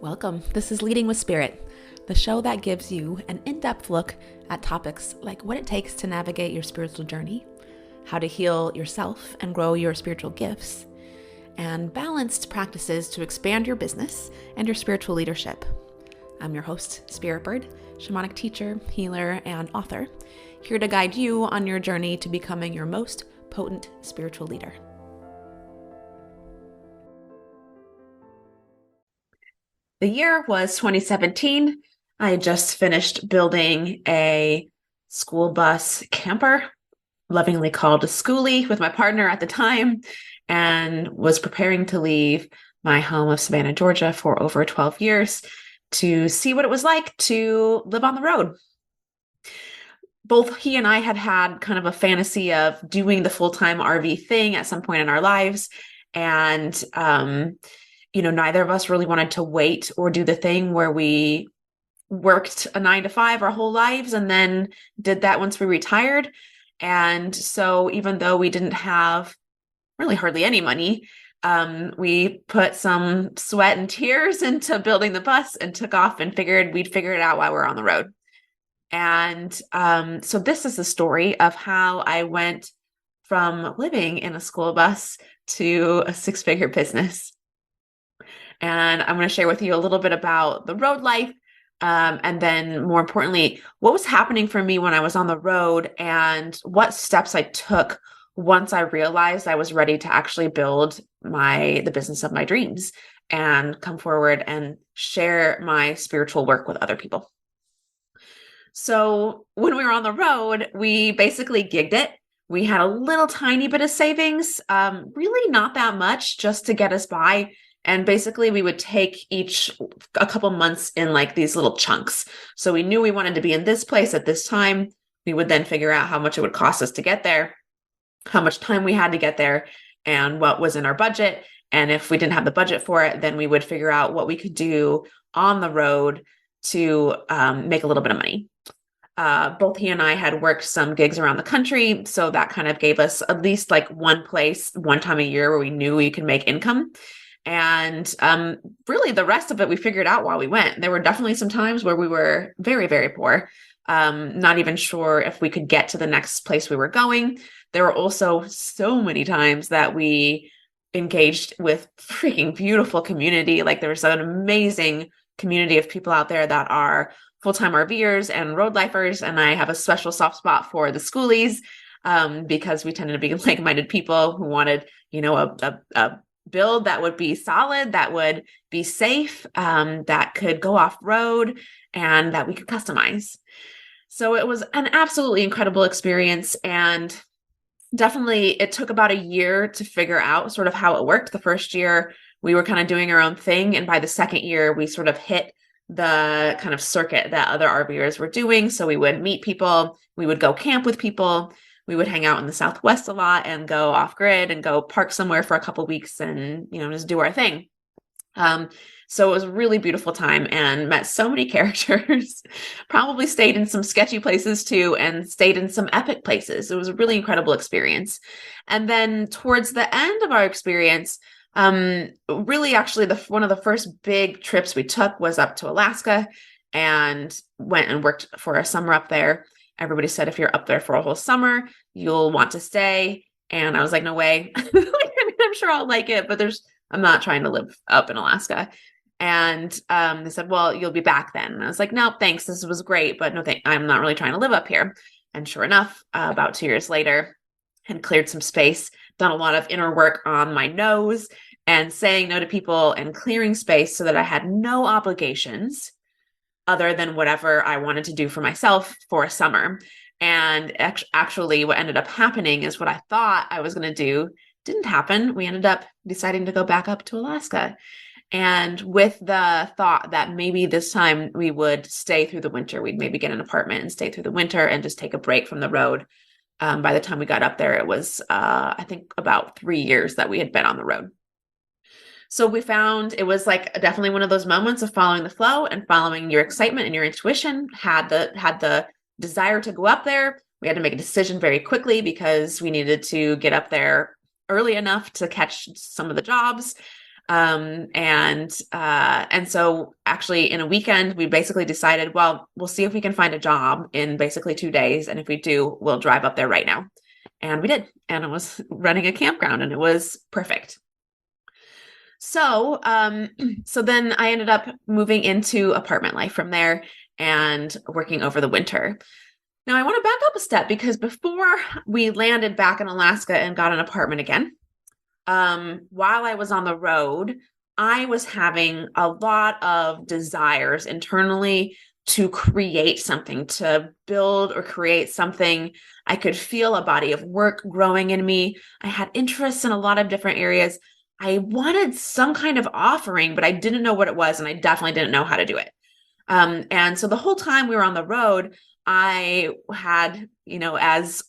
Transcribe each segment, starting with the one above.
Welcome. This is Leading with Spirit, the show that gives you an in-depth look at topics like what it takes to navigate your spiritual journey, how to heal yourself and grow your spiritual gifts, and balanced practices to expand your business and your spiritual leadership. I'm your host, Spirit Bird, shamanic teacher, healer, and author, here to guide you on your journey to becoming your most potent spiritual leader. The year was 2017. I had just finished building a school bus camper, lovingly called a schoolie, with my partner at the time, and was preparing to leave my home of Savannah, Georgia for over 12 years to see what it was like to live on the road. Both he and I had kind of a fantasy of doing the full-time RV thing at some point in our lives. And, neither of us really wanted to wait or do the thing where we worked a 9 to 5 our whole lives and then did that once we retired. And so even though we didn't have really hardly any money, we put some sweat and tears into building the bus and took off and figured we'd figure it out while we were on the road. And so this is the story of how I went from living in a school bus to a 6-figure business. And I'm going to share with you a little bit about the road life. And then more importantly, what was happening for me when I was on the road and what steps I took once I realized I was ready to actually build the business of my dreams and come forward and share my spiritual work with other people. So when we were on the road, we basically gigged it. We had a little tiny bit of savings, really not that much, just to get us by. And basically we would take a couple months in like these little chunks. So we knew we wanted to be in this place at this time. We would then figure out how much it would cost us to get there, how much time we had to get there, and what was in our budget. And if we didn't have the budget for it, then we would figure out what we could do on the road to make a little bit of money. Both he and I had worked some gigs around the country. So that kind of gave us at least like one place, one time a year where we knew we could make income. And really the rest of it, we figured out while we went. There were definitely some times where we were very, very poor, not even sure if we could get to the next place we were going. There were also so many times that we engaged with freaking beautiful community. Like there's an amazing community of people out there that are full-time RVers and road lifers. And I have a special soft spot for the schoolies because we tended to be like-minded people who wanted, a build that would be solid, that would be safe, that could go off-road, and that we could customize. So it was an absolutely incredible experience. And definitely it took about a year to figure out sort of how it worked. The first year we were kind of doing our own thing. And by the second year, we sort of hit the kind of circuit that other RVers were doing. So we would meet people, we would go camp with people, we would hang out in the Southwest a lot and go off grid and go park somewhere for a couple of weeks and, just do our thing. So it was a really beautiful time and met so many characters, probably stayed in some sketchy places too, and stayed in some epic places. It was a really incredible experience. And then towards the end of our experience, really actually one of the first big trips we took was up to Alaska and went and worked for a summer up there. Everybody said, if you're up there for a whole summer, you'll want to stay. And I was like, no way. I'm sure I'll like it, but I'm not trying to live up in Alaska. And they said, well, you'll be back then. And I was like, no, thanks. This was great, but no, I'm not really trying to live up here. And sure enough, about 2 years later, had cleared some space, done a lot of inner work on my nose and saying no to people and clearing space so that I had no obligations other than whatever I wanted to do for myself for a summer. And actually what ended up happening is what I thought I was going to do didn't happen. We ended up deciding to go back up to Alaska. And with the thought that maybe this time we would stay through the winter, we'd maybe get an apartment and stay through the winter and just take a break from the road. By the time we got up there, it was, I think about 3 years that we had been on the road. So we found it was like definitely one of those moments of following the flow and following your excitement and your intuition. Had the desire to go up there. We had to make a decision very quickly because we needed to get up there early enough to catch some of the jobs. And so actually in a weekend, we basically decided, well, we'll see if we can find a job in basically 2 days. And if we do, we'll drive up there right now. And we did. And it was running a campground and it was perfect. So, so then I ended up moving into apartment life from there and working over the winter. Now I want to back up a step because before we landed back in Alaska and got an apartment again, while I was on the road, I was having a lot of desires internally to create something, to build or create something. I could feel a body of work growing in me. I had interests in a lot of different areas. I wanted some kind of offering, but I didn't know what it was, and I definitely didn't know how to do it. And so the whole time we were on the road, I had, as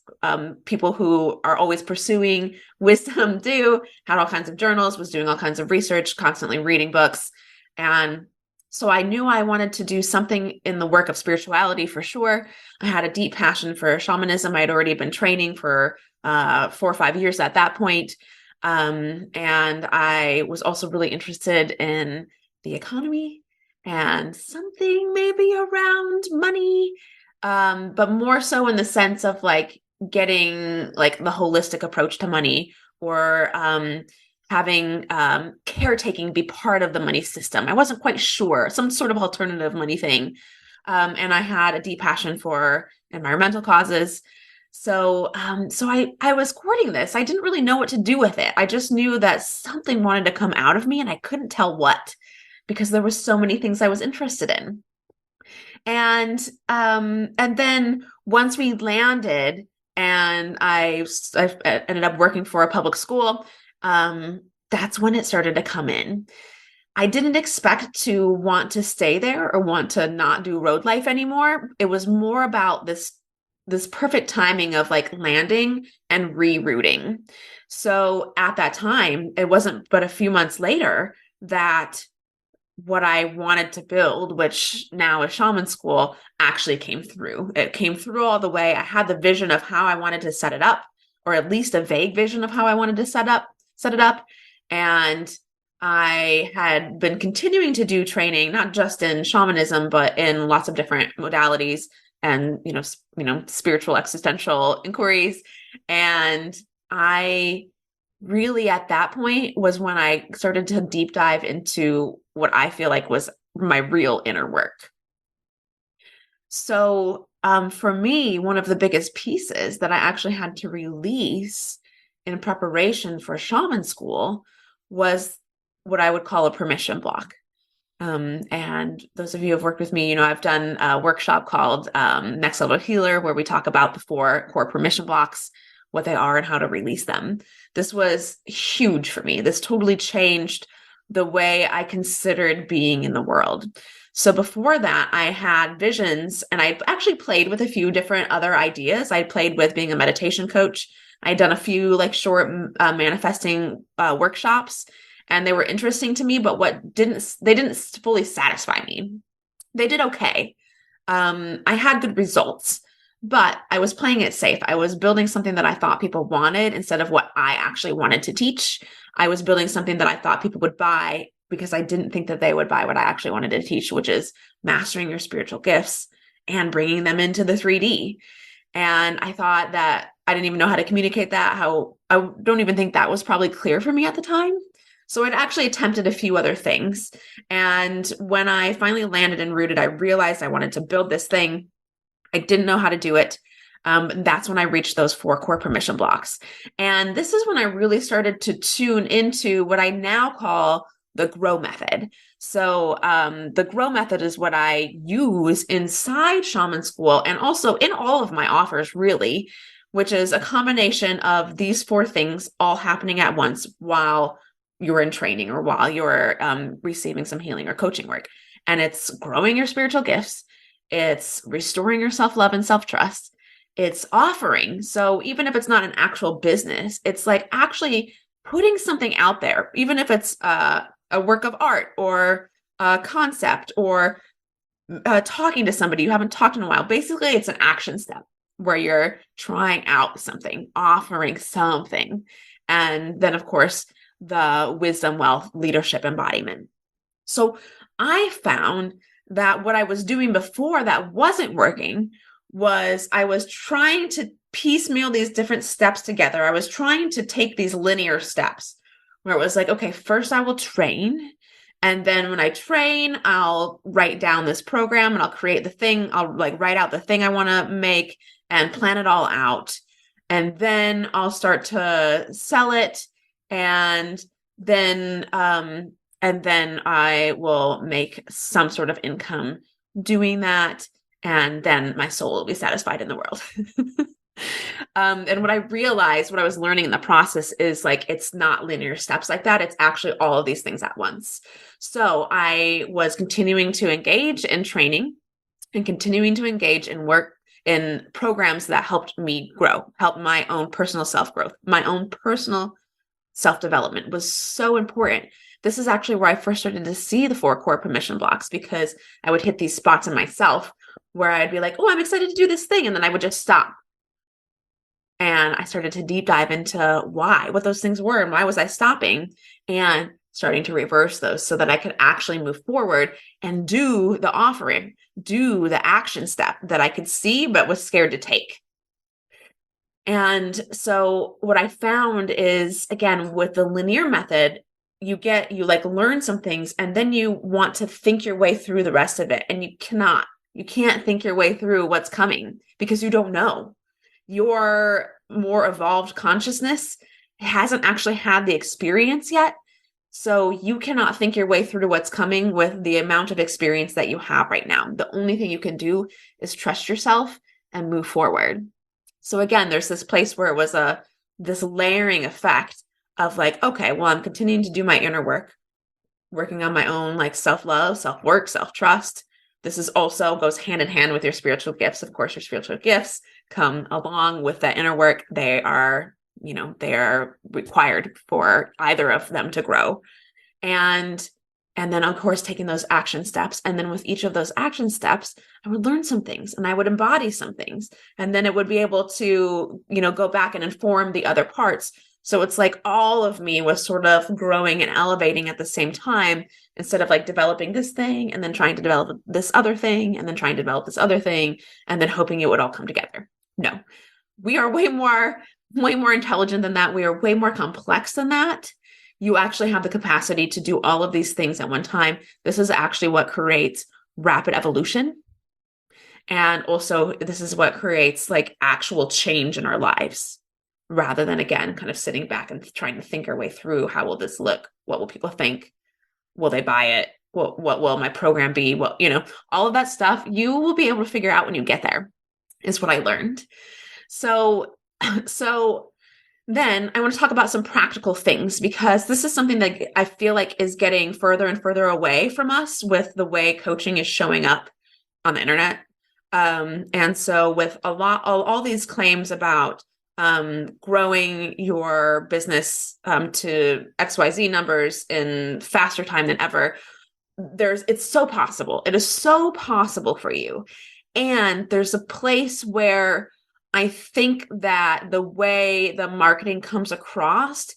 people who are always pursuing wisdom do, had all kinds of journals, was doing all kinds of research, constantly reading books. And so I knew I wanted to do something in the work of spirituality for sure. I had a deep passion for shamanism. I had already been training for 4 or 5 years at that point. And I was also really interested in the economy and something maybe around money, but more so in the sense of like getting like the holistic approach to money, or having caretaking be part of the money system. I wasn't quite sure, some sort of alternative money thing. And I had a deep passion for environmental causes. So I was courting this. I didn't really know what to do with it. I just knew that something wanted to come out of me and I couldn't tell what, because there were so many things I was interested in. And then once we landed and I ended up working for a public school, that's when it started to come in. I didn't expect to want to stay there or want to not do road life anymore. It was more about this perfect timing of like landing and rerouting. So at that time, it wasn't but a few months later that what I wanted to build, which now is Shaman School, actually came through. It came through all the way. I had the vision of how I wanted to set it up, or at least a vague vision of how I wanted to set it up. And I had been continuing to do training, not just in shamanism, but in lots of different modalities and, spiritual existential inquiries. And I really at that point was when I started to deep dive into what I feel like was my real inner work. So for me, one of the biggest pieces that I actually had to release in preparation for shaman school was what I would call a permission block. And those of you who have worked with me, I've done a workshop called Next Level Healer, where we talk about the 4 core permission blocks, what they are and how to release them. This was huge for me. This totally changed the way I considered being in the world. So before that, I had visions, and I actually played with a few different other ideas. I played with being a meditation coach. I'd done a few like short manifesting workshops, and they were interesting to me, but they didn't fully satisfy me. They did okay. I had good results, but I was playing it safe. I was building something that I thought people wanted instead of what I actually wanted to teach. I was building something that I thought people would buy because I didn't think that they would buy what I actually wanted to teach, which is mastering your spiritual gifts and bringing them into the 3D. And I thought that I didn't even know how to communicate that. I don't even think that was probably clear for me at the time. So I'd actually attempted a few other things. And when I finally landed and rooted, I realized I wanted to build this thing. I didn't know how to do it. That's when I reached those 4 core permission blocks. And this is when I really started to tune into what I now call the grow method. So the grow method is what I use inside Shaman School and also in all of my offers, really, which is a combination of these 4 things all happening at once while you're in training or while you're receiving some healing or coaching work. And it's growing your spiritual gifts. It's restoring your self-love and self-trust. It's offering. So even if it's not an actual business, it's like actually putting something out there, even if it's a work of art or a concept or talking to somebody you haven't talked in a while. Basically, it's an action step where you're trying out something, offering something. And then, of course, the wisdom, wealth, leadership embodiment. So I found that what I was doing before that wasn't working was I was trying to piecemeal these different steps together. I was trying to take these linear steps where it was like, okay, first I will train. And then when I train, I'll write down this program and I'll create the thing. I'll like write out the thing I want to make and plan it all out. And then I'll start to sell it. And then, I will make some sort of income doing that. And then my soul will be satisfied in the world. And what I realized, what I was learning in the process is like, it's not linear steps like that. It's actually all of these things at once. So I was continuing to engage in training and continuing to engage in work in programs that helped me grow, helped my own personal self-growth, my own personal self-development was so important. This is actually where I first started to see the 4 core permission blocks, because I would hit these spots in myself where I'd be like, oh, I'm excited to do this thing. And then I would just stop. And I started to deep dive into what those things were and why was I stopping, and starting to reverse those so that I could actually move forward and do the offering, do the action step that I could see, but was scared to take. And so what I found is, again, with the linear method, you like learn some things and then you want to think your way through the rest of it. And you can't think your way through what's coming because you don't know. Your more evolved consciousness hasn't actually had the experience yet. So you cannot think your way through what's coming with the amount of experience that you have right now. The only thing you can do is trust yourself and move forward. So again, there's this place where it was this layering effect of like, okay, well, I'm continuing to do my inner work, working on my own like self-love, self-work, self-trust. This is also goes hand in hand with your spiritual gifts. Of course, your spiritual gifts come along with that inner work. They are required for either of them to grow. And then, of course, taking those action steps. And then with each of those action steps, I would learn some things and I would embody some things. And then it would be able to, go back and inform the other parts. So it's like all of me was sort of growing and elevating at the same time, instead of like developing this thing and then trying to develop this other thing and then trying to develop this other thing and then hoping it would all come together. No, we are way more intelligent than that. We are way more complex than that. You actually have the capacity to do all of these things at one time. This is actually what creates rapid evolution. And also, this is what creates like actual change in our lives, rather than, again, kind of sitting back and trying to think our way through, how will this look? What will people think? Will they buy it? What will my program be? Well, all of that stuff you will be able to figure out when you get there, is what I learned. So then I want to talk about some practical things, because this is something that I feel like is getting further and further away from us with the way coaching is showing up on the internet. And so with all these claims about growing your business to XYZ numbers in faster time than ever, it's so possible. It is so possible for you. And there's a place where I think that the way the marketing comes across,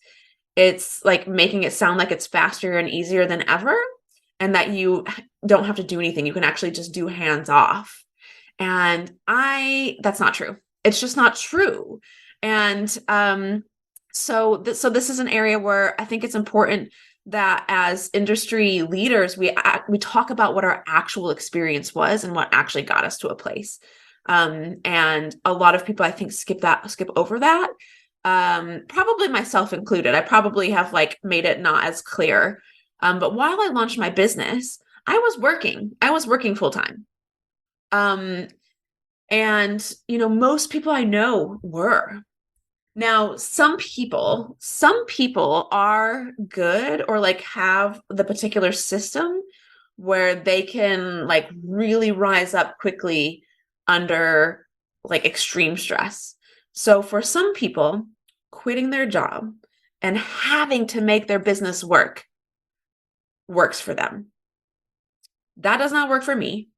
it's like making it sound like it's faster and easier than ever, and that you don't have to do anything. You can actually just do hands off. And that's not true. It's just not true. And so this is an area where I think it's important that as industry leaders, we talk about what our actual experience was and what actually got us to a place. And a lot of people, I think, skip over that. Probably myself included. I probably have like made it not as clear. But while I launched my business, I was working full time. And most people I know were. Now, some people are good, or like have the particular system where they can like really rise up quickly under like extreme stress. So for some people, quitting their job and having to make their business works for them. That does not work for me.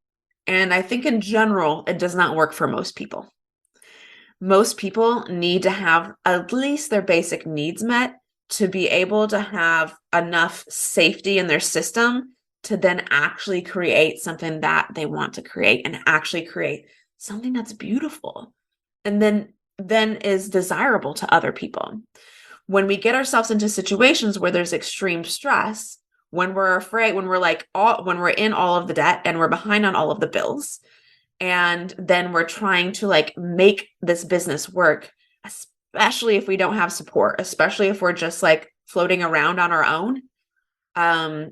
And I think in general, it does not work for most people. Most people need to have at least their basic needs met to be able to have enough safety in their system to then actually create something that they want to create and actually create something that's beautiful and then is desirable to other people. When we get ourselves into situations where there's extreme stress, when we're afraid, when we're in all of the debt and we're behind on all of the bills, and then we're trying to like make this business work, especially if we don't have support, especially if we're just like floating around on our own,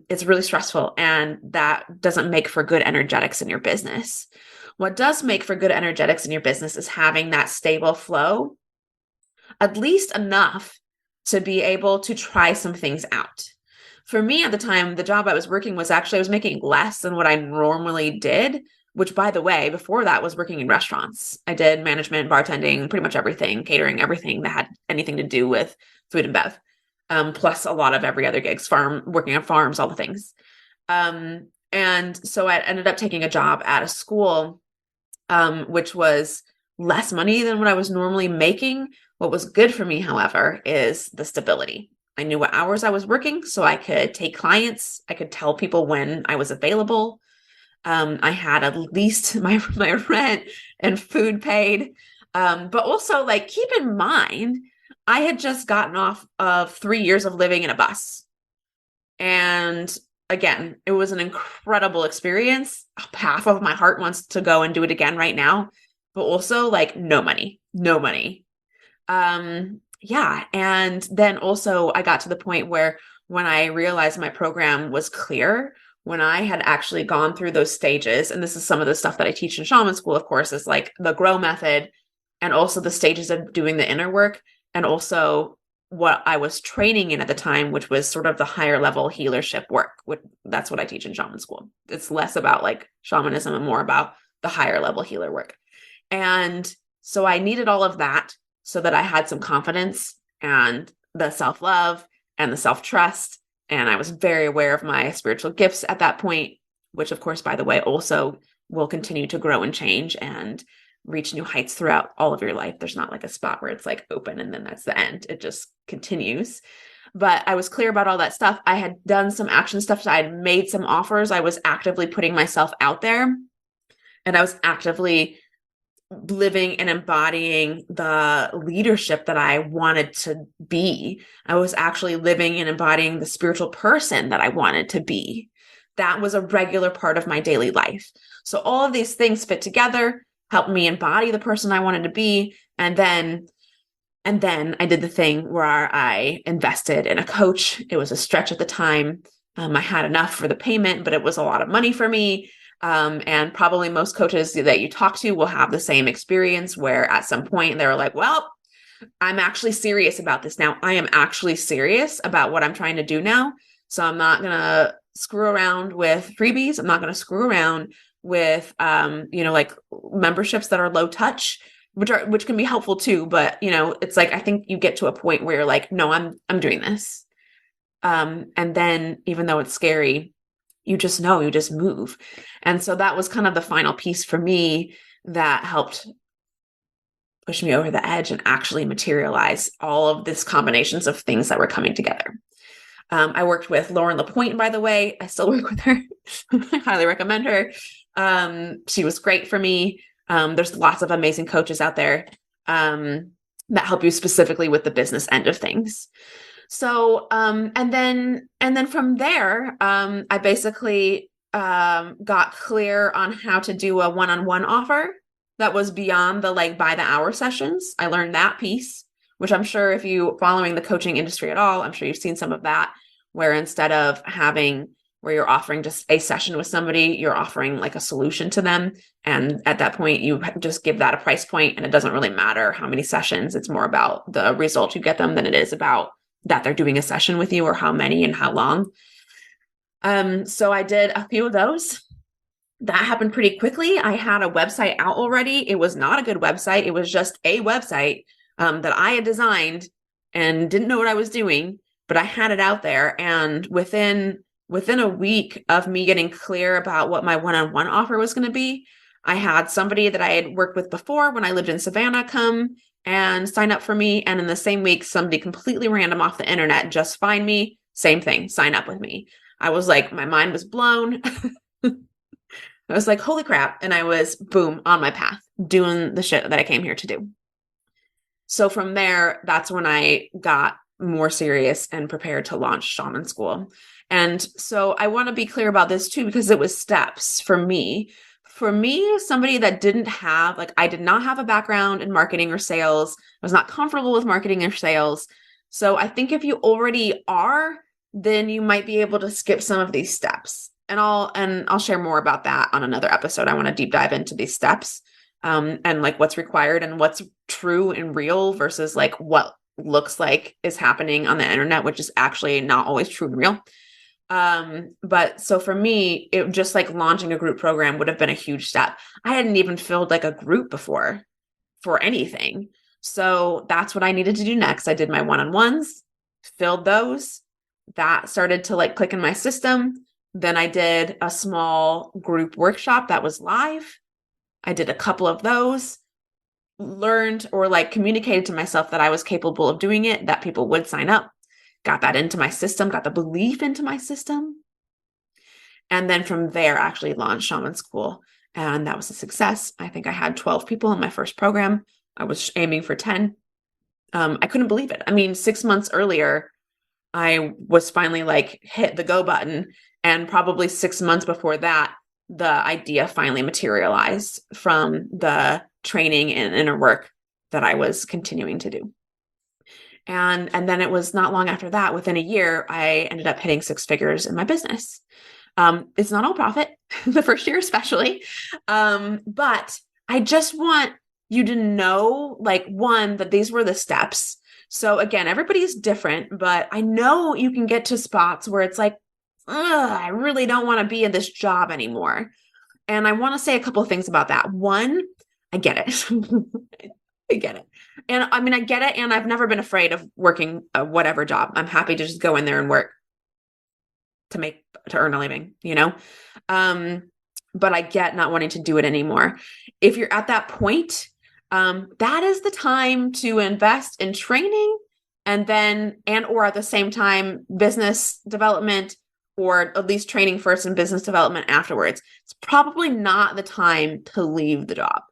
it's really stressful, and that doesn't make for good energetics in your business. What does make for good energetics in your business is having that stable flow, at least enough to be able to try some things out. For me at the time, the job I was working was actually, I was making less than what I normally did, which by the way, before that was working in restaurants. I did management, bartending, pretty much everything, catering, everything that had anything to do with food and bev. Plus a lot of every other gigs, working on farms, all the things. And so I ended up taking a job at a school, which was less money than what I was normally making. What was good for me, however, is the stability. I knew what hours I was working, so I could take clients. I could tell people when I was available. I had at least my rent and food paid. But also, like, keep in mind, I had just gotten off of 3 years of living in a bus. And again, it was an incredible experience. Half of my heart wants to go and do it again right now, but also like no money. Yeah. And then also I got to the point where when I realized my program was clear, when I had actually gone through those stages, and this is some of the stuff that I teach in shaman school, of course, is like the grow method and also the stages of doing the inner work, and also what I was training in at the time, which was sort of the higher level healership work. That's what I teach in shaman school. It's less about like shamanism and more about the higher level healer work. And so I needed all of that so that I had some confidence and the self-love and the self-trust. And I was very aware of my spiritual gifts at that point, which of course, by the way, also will continue to grow and change and reach new heights throughout all of your life. There's not like a spot where it's like open and then that's the end. It just continues. But I was clear about all that stuff. I had done some action stuff. So I had made some offers. I was actively putting myself out there, and I was actively living and embodying the leadership that I wanted to be. I was actually living and embodying the spiritual person that I wanted to be. That was a regular part of my daily life. So all of these things fit together, helped me embody the person I wanted to be. And then I did the thing where I invested in a coach. It was a stretch at the time. I had enough for the payment, but it was a lot of money for me. And probably most coaches that you talk to will have the same experience where at some point they're like, well, I'm actually serious about this now. I am actually serious about what I'm trying to do now. So I'm not going to screw around with freebies. I'm not going to screw around with, like memberships that are low touch, which can be helpful too. But, it's like, I think you get to a point where you're like, no, I'm doing this. And then even though it's scary, you just move. And so that was kind of the final piece for me that helped push me over the edge and actually materialize all of these combinations of things that were coming together. I worked with Lauren LaPointe, by the way. I still work with her. I highly recommend her. She was great for me. There's lots of amazing coaches out there that help you specifically with the business end of things. So, and then from there, I basically, got clear on how to do a one-on-one offer that was beyond the like by the hour sessions. I learned that piece, which I'm sure if you following the coaching industry at all, I'm sure you've seen some of that, where instead of where you're offering just a session with somebody, you're offering like a solution to them. And at that point, you just give that a price point, and it doesn't really matter how many sessions. It's more about the result you get them than it is about that they're doing a session with you or how many and how long. So I did a few of those. That happened pretty quickly. I had a website out already. It was not a good website. It was just a website that I had designed and didn't know what I was doing, but I had it out there. And within a week of me getting clear about what my one-on-one offer was going to be, I had somebody that I had worked with before when I lived in Savannah come and sign up for me. And in the same week, somebody completely random off the internet just find me, same thing, sign up with me. I was like, my mind was blown. I was like, holy crap. And I was, boom, on my path, doing the shit that I came here to do. So from there, that's when I got more serious and prepared to launch Shaman School. And so I want to be clear about this too, because it was steps for me. For me, somebody that didn't have, like, I did not have a background in marketing or sales, I was not comfortable with marketing or sales. So I think if you already are, then you might be able to skip some of these steps. And I'll share more about that on another episode. I want to deep dive into these steps, and like what's required and what's true and real versus like what looks like is happening on the internet, which is actually not always true and real. But so for me, it just like launching a group program would have been a huge step. I hadn't even filled like a group before for anything. So that's what I needed to do next. I did my one-on-ones, filled those. That started to like click in my system. Then I did a small group workshop that was live. I did a couple of those, learned or like communicated to myself that I was capable of doing it, that people would sign up, got that into my system, got the belief into my system. And then from there, actually launched Shaman School. And that was a success. I think I had 12 people in my first program. I was aiming for 10. I couldn't believe it. I mean, 6 months earlier, I was finally like hit the go button. And probably 6 months before that, the idea finally materialized from the training and inner work that I was continuing to do. And then it was not long after that, within a year, I ended up hitting 6 figures in my business. It's not all profit, the first year especially. But I just want you to know, like, one, that these were the steps. So again, everybody's different, but I know you can get to spots where it's like, I really don't want to be in this job anymore. And I want to say a couple of things about that. One, I get it. I get it. And I mean, I get it. And I've never been afraid of working a whatever job. I'm happy to just go in there and work to earn a living, you know? But I get not wanting to do it anymore. If you're at that point, that is the time to invest in training or at the same time, business development, or at least training first and business development afterwards. It's probably not the time to leave the job.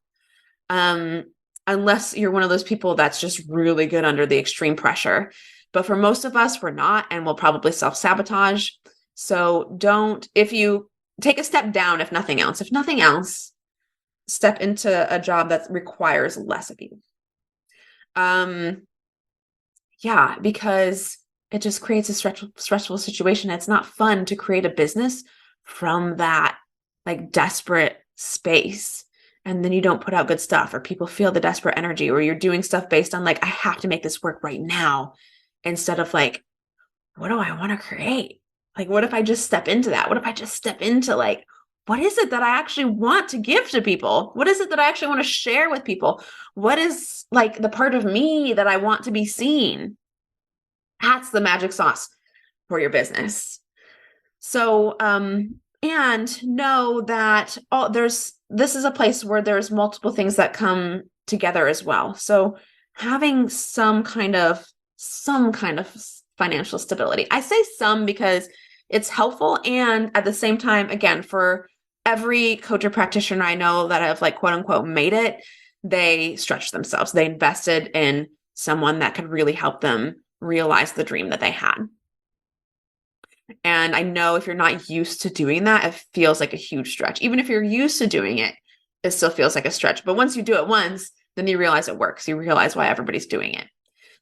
Unless you're one of those people that's just really good under the extreme pressure. But for most of us, we're not, and we'll probably self-sabotage. So if you take a step down, if nothing else, step into a job that requires less of you. Yeah, because it just creates a stressful situation. It's not fun to create a business from that like desperate space. And then you don't put out good stuff, or people feel the desperate energy, or you're doing stuff based on like, I have to make this work right now, instead of like, what do I want to create? Like, what if I just step into that? What if I just step into like, what is it that I actually want to give to people? What is it that I actually want to share with people? What is like the part of me that I want to be seen? That's the magic sauce for your business. So, and know that this is a place where there's multiple things that come together as well. So having some kind of financial stability. I say some because it's helpful. And at the same time, again, for every coach or practitioner I know that have like quote unquote made it, they stretched themselves. They invested in someone that could really help them realize the dream that they had. And I know if you're not used to doing that, it feels like a huge stretch. Even if you're used to doing it, it still feels like a stretch. But once you do it once, then you realize it works. You realize why everybody's doing it.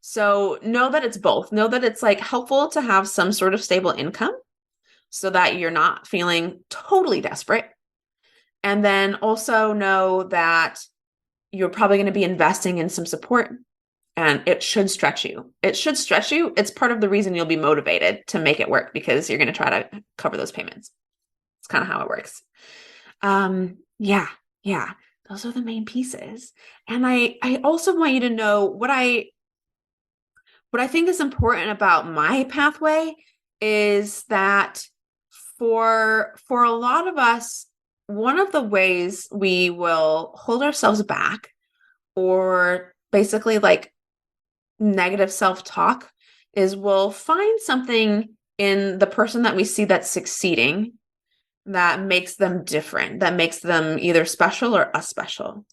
So know that it's both. Know that it's like helpful to have some sort of stable income so that you're not feeling totally desperate. And then also know that you're probably going to be investing in some support, and it should stretch you. It should stretch you. It's part of the reason you'll be motivated to make it work, because you're going to try to cover those payments. It's kind of how it works. Yeah. Those are the main pieces. And I also want you to know what I think is important about my pathway is that for a lot of us, one of the ways we will hold ourselves back or basically like negative self-talk is we'll find something in the person that we see that's succeeding that makes them different, that makes them either special or unspecial.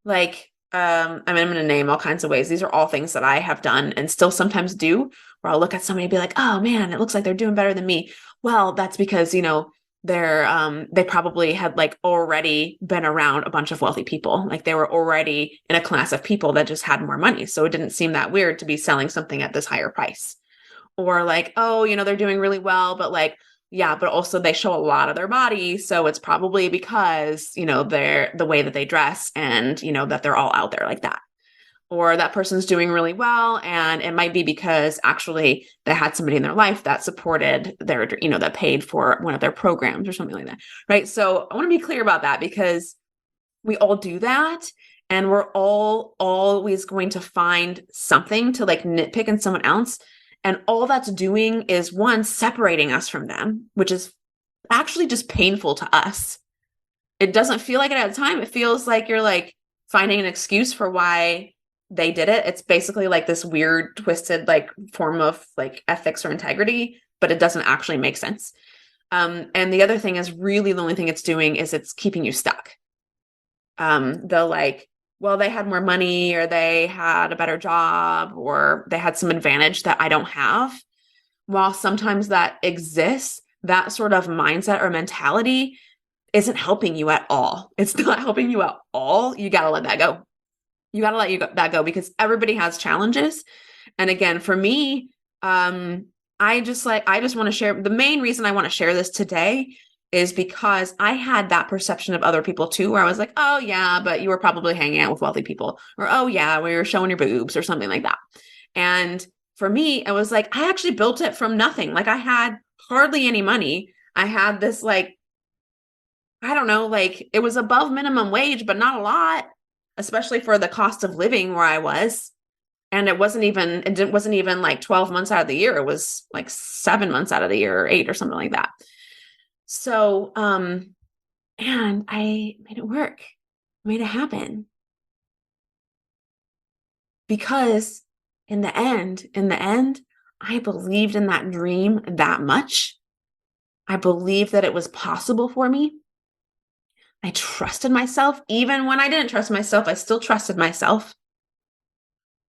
Like, I mean, I'm going to name all kinds of ways. These are all things that I have done and still sometimes do, where I'll look at somebody and be like, oh man, it looks like they're doing better than me. Well, that's because, they probably had like already been around a bunch of wealthy people. Like they were already in a class of people that just had more money. So it didn't seem that weird to be selling something at this higher price. Or like, oh, they're doing really well, but like, yeah, but also they show a lot of their body. So it's probably because, they're the way that they dress and, that they're all out there like that. Or that person's doing really well. And it might be because actually they had somebody in their life that supported their, that paid for one of their programs or something like that. Right. So I want to be clear about that because we all do that. And we're all always going to find something to like nitpick in someone else. And all that's doing is one, separating us from them, which is actually just painful to us. It doesn't feel like it at the time. It feels like you're like finding an excuse for why they did it. It's basically like this weird, twisted like form of like ethics or integrity, but it doesn't actually make sense. And the other thing is really the only thing it's doing is it's keeping you stuck. They'll like, well, they had more money or they had a better job or they had some advantage that I don't have. While sometimes that exists, that sort of mindset or mentality isn't helping you at all. It's not helping you at all. You got to let that go. You got to let that go because everybody has challenges. And again, for me, I just want to share the main reason I want to share this today is because I had that perception of other people too, where I was like, oh yeah, but you were probably hanging out with wealthy people, or oh yeah, we were showing your boobs or something like that. And for me, I was like, I actually built it from nothing. Like I had hardly any money. I had this like, I don't know, like it was above minimum wage, but not a lot, especially for the cost of living where I was. And it wasn't even like 12 months out of the year. It was like 7 months out of the year or 8 or something like that. So, and I made it work, made it happen. Because in the end, I believed in that dream that much. I believed that it was possible for me. I trusted myself. Even when I didn't trust myself, I still trusted myself.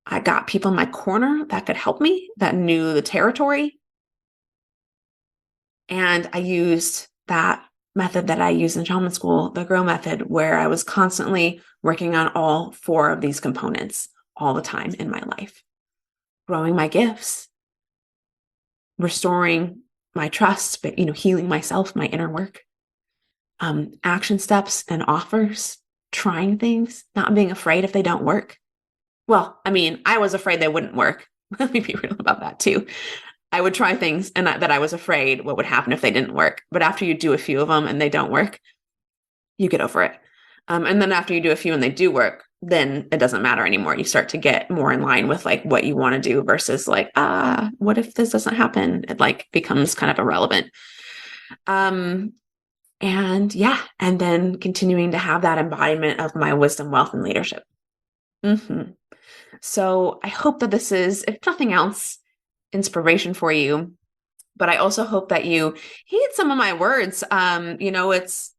I got people in my corner that could help me, that knew the territory. And I used that method that I used in shaman school, the grow method, where I was constantly working on all 4 of these components all the time in my life. Growing my gifts, restoring my trust, but, healing myself, my inner work, action steps and offers, trying things, not being afraid if they don't work. Well, I mean, I was afraid they wouldn't work. Let me be real about that too. I would try things and that I was afraid what would happen if they didn't work. But after you do a few of them and they don't work, you get over it. And then after you do a few and they do work, then it doesn't matter anymore. You start to get more in line with like what you want to do versus like, what if this doesn't happen? It like becomes kind of irrelevant. And yeah, and then continuing to have that embodiment of my wisdom, wealth, and leadership. Mm-hmm. So I hope that this is, if nothing else, inspiration for you. But I also hope that you heed some of my words. It's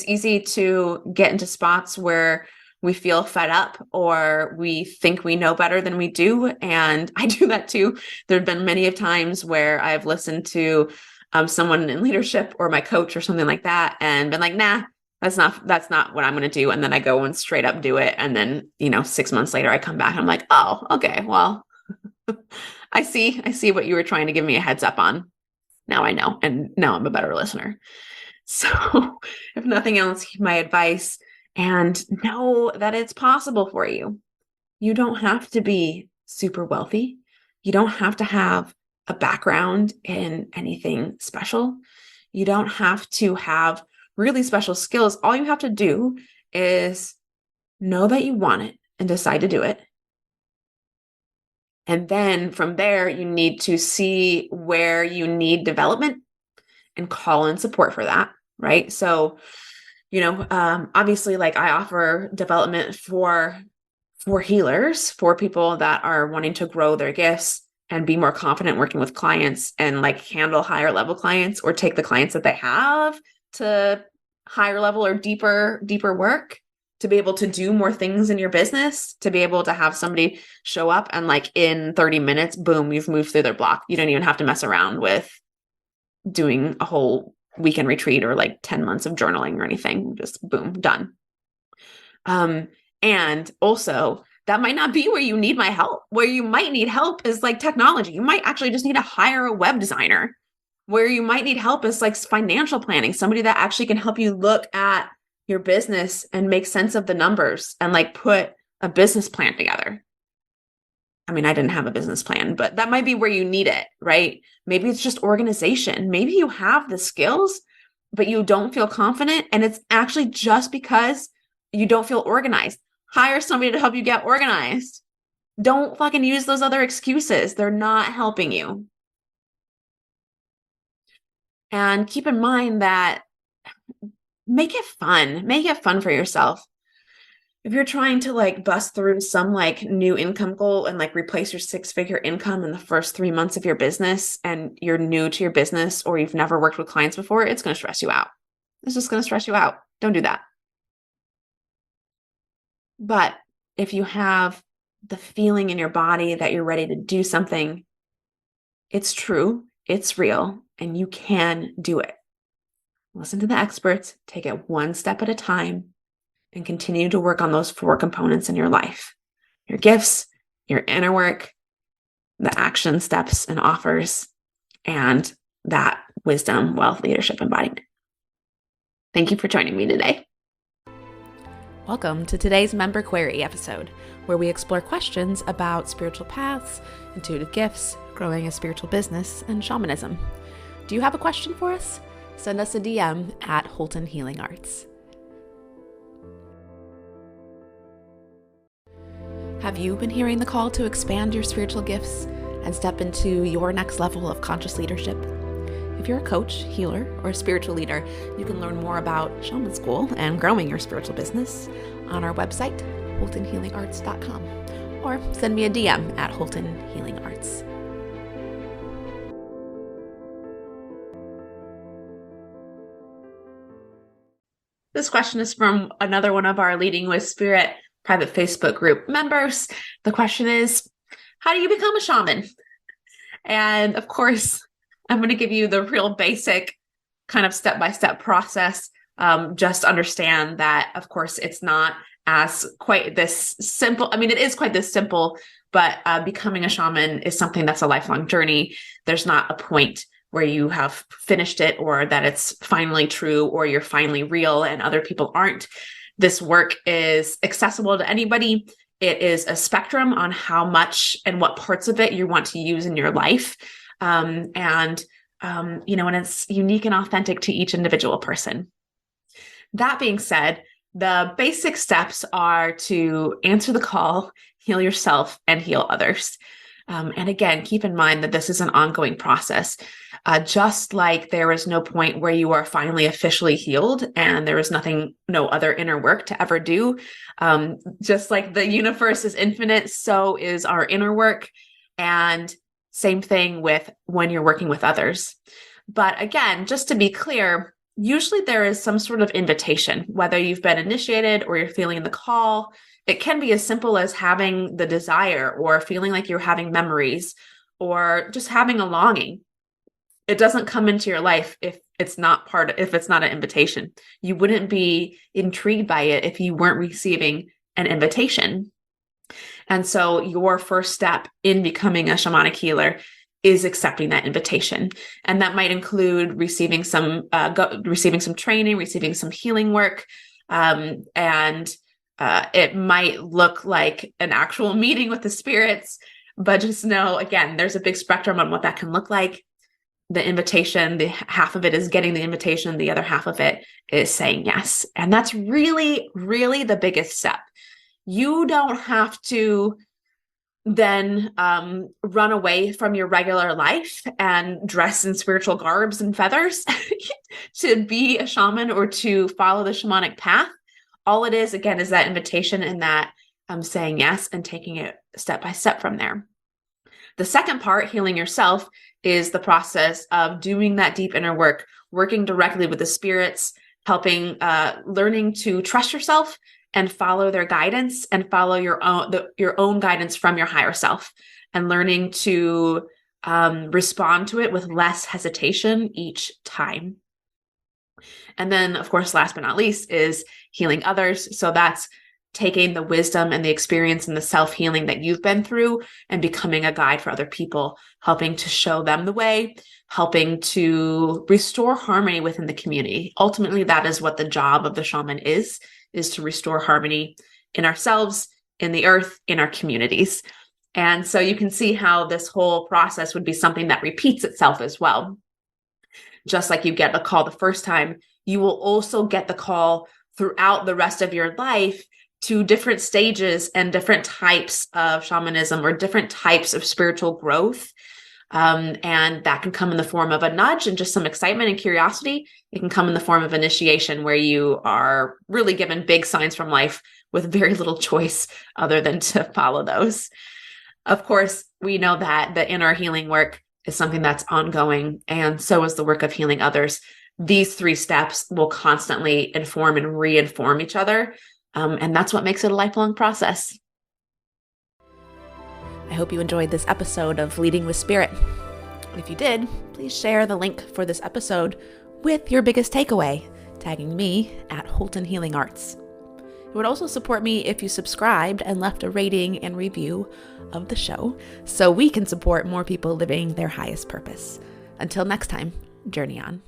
easy to get into spots where we feel fed up or we think we know better than we do. And I do that too. There have been many of times where I've listened to someone in leadership or my coach or something like that and been like, nah, that's not what I'm going to do. And then I go and straight up do it. And then, 6 months later, I come back and I'm like, oh, okay, well, I see what you were trying to give me a heads up on. Now I know. And now I'm a better listener. So if nothing else, my advice and know that it's possible for you. You don't have to be super wealthy. You don't have to have a background in anything special. You don't have to have really special skills. All you have to do is know that you want it and decide to do it. And then from there, you need to see where you need development and call in support for that, right? So, obviously, like I offer development for for healers, for people that are wanting to grow their gifts and be more confident working with clients and like handle higher level clients or take the clients that they have to higher level or deeper work, to be able to do more things in your business, to be able to have somebody show up and like in 30 minutes, boom, you've moved through their block. You don't even have to mess around with doing a whole weekend retreat or like 10 months of journaling or anything. Just boom, done. And also that might not be where you need my help. Where you might need help is like technology. You might actually just need to hire a web designer. Where you might need help is like financial planning, somebody that actually can help you look at your business and make sense of the numbers and like put a business plan together. I mean, I didn't have a business plan, but that might be where you need it, right? Maybe it's just organization. Maybe you have the skills, but you don't feel confident. And it's actually just because you don't feel organized. Hire somebody to help you get organized. Don't fucking use those other excuses. They're not helping you. And keep in mind that make it fun. Make it fun for yourself. If you're trying to like bust through some like new income goal and like replace your 6-figure income in the first 3 months of your business and you're new to your business or you've never worked with clients before, it's going to stress you out. It's just going to stress you out. Don't do that. But if you have the feeling in your body that you're ready to do something, it's true, it's real, and you can do it. Listen to the experts, take it one step at a time, and continue to work on those 4 components in your life: your gifts, your inner work, the action steps and offers, and that wisdom, wealth, leadership embodied. Thank you for joining me today. Welcome to today's Member Query episode, where we explore questions about spiritual paths, intuitive gifts, growing a spiritual business, and shamanism. Do you have a question for us? Send us a DM at Holton Healing Arts. Have you been hearing the call to expand your spiritual gifts and step into your next level of conscious leadership? If you're a coach, healer, or a spiritual leader, you can learn more about Shaman School and growing your spiritual business on our website, holtonhealingarts.com, or send me a DM at Holton Healing Arts. This question is from another one of our Leading with Spirit private Facebook group members. The question is, how do you become a shaman? And of course, I'm going to give you the real basic kind of step-by-step process. Just understand that, of course, it's not as quite this simple. I mean, it is quite this simple, but becoming a shaman is something that's a lifelong journey. There's not a point where you have finished it or that it's finally true or you're finally real and other people aren't. This work is accessible to anybody. It is a spectrum on how much and what parts of it you want to use in your life. And it's unique and authentic to each individual person. That being said, the basic steps are to answer the call, heal yourself, and heal others. And again, keep in mind that this is an ongoing process. Just like there is no point where you are finally officially healed and there is no other inner work to ever do. Just like the universe is infinite, so is our inner work. And same thing with when you're working with others. But again, just to be clear, usually there is some sort of invitation, whether you've been initiated or you're feeling the call. It can be as simple as having the desire or feeling like you're having memories or just having a longing. It doesn't come into your life if it's not an invitation. You wouldn't be intrigued by it if you weren't receiving an invitation. And so your first step in becoming a shamanic healer is accepting that invitation. And that might include receiving some training, receiving some healing work. It might look like an actual meeting with the spirits, but just know, again, there's a big spectrum on what that can look like. The invitation, half of it is getting the invitation. The other half of it is saying yes. And that's really, really the biggest step. You don't have to then run away from your regular life and dress in spiritual garbs and feathers to be a shaman or to follow the shamanic path. All it is, again, is that invitation and that saying yes and taking it step by step from there. The second part, healing yourself, is the process of doing that deep inner work, working directly with the spirits, helping, learning to trust yourself and follow their guidance and follow your own guidance from your higher self, and learning to respond to it with less hesitation each time. And then, of course, last but not least is healing others. So that's taking the wisdom and the experience and the self-healing that you've been through and becoming a guide for other people, helping to show them the way, helping to restore harmony within the community. Ultimately, that is what the job of the shaman is to restore harmony in ourselves, in the earth, in our communities. And so you can see how this whole process would be something that repeats itself as well. Just like you get a call the first time, you will also get the call throughout the rest of your life to different stages and different types of shamanism or different types of spiritual growth. And that can come in the form of a nudge and just some excitement and curiosity. It can come in the form of initiation, where you are really given big signs from life with very little choice other than to follow those. Of course, we know that the inner healing work is something that's ongoing, and so is the work of healing others. These 3 steps will constantly inform and reinform each other. And that's what makes it a lifelong process. I hope you enjoyed this episode of Leading with Spirit. If you did, please share the link for this episode with your biggest takeaway, tagging me at Holton Healing Arts. It would also support me if you subscribed and left a rating and review of the show so we can support more people living their highest purpose. Until next time, journey on.